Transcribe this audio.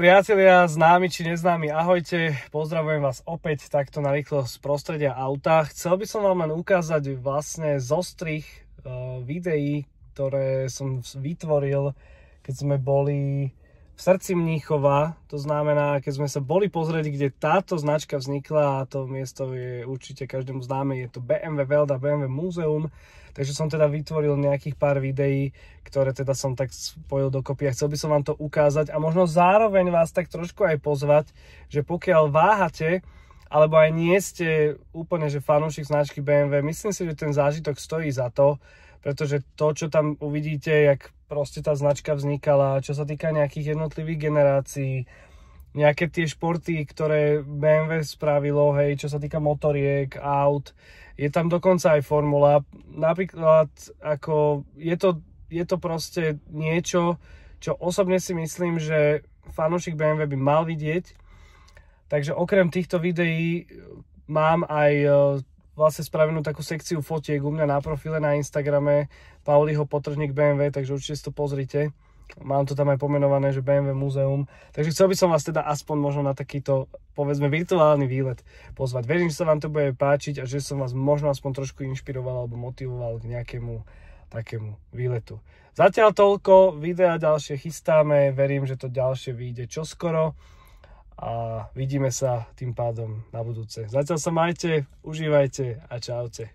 Priatelia, známi či neznámi, ahojte, pozdravujem vás opäť takto na rýchlo z prostredia auta. Chcel by som vám len ukázať vlastne zostrih videí, ktoré som vytvoril, keď sme boli v srdci Mníchova. To znamená, keď sme sa boli pozrieť, kde táto značka vznikla, a to miesto je určite každému známe, je to BMW Welt a BMW Muzeum. Takže som teda vytvoril nejakých pár videí, ktoré teda som tak spojil dokopy a chcel by som vám to ukázať a možno zároveň vás tak trošku aj pozvať, že pokiaľ váhate, alebo aj nie ste úplne že fanúšik značky BMW, myslím si, že ten zážitok stojí za to, pretože to, čo tam uvidíte, jak proste tá značka vznikala, čo sa týka nejakých jednotlivých generácií, nejaké tie športy, ktoré BMW spravilo, hej, čo sa týka motoriek, aut, je tam dokonca aj formula. Napríklad, ako je to proste niečo, čo osobne si myslím, že fanúšik BMW by mal vidieť. Takže okrem týchto videí mám aj vlastne spravenú takú sekciu fotiek u mňa na profile na Instagrame Pauliho Potržník BMW, takže určite si to pozrite. Mám to tam aj pomenované, že BMW Muzeum. Takže chcel by som vás teda aspoň možno na takýto, povedzme, virtuálny výlet pozvať. Verím, že sa vám to bude páčiť a že som vás možno aspoň trošku inšpiroval alebo motivoval k nejakému takému výletu. Zatiaľ toľko, videa ďalšie chystáme, verím, že to ďalšie vyjde čoskoro a vidíme sa tým pádom na budúce. Zatiaľ sa majte, užívajte a čaute.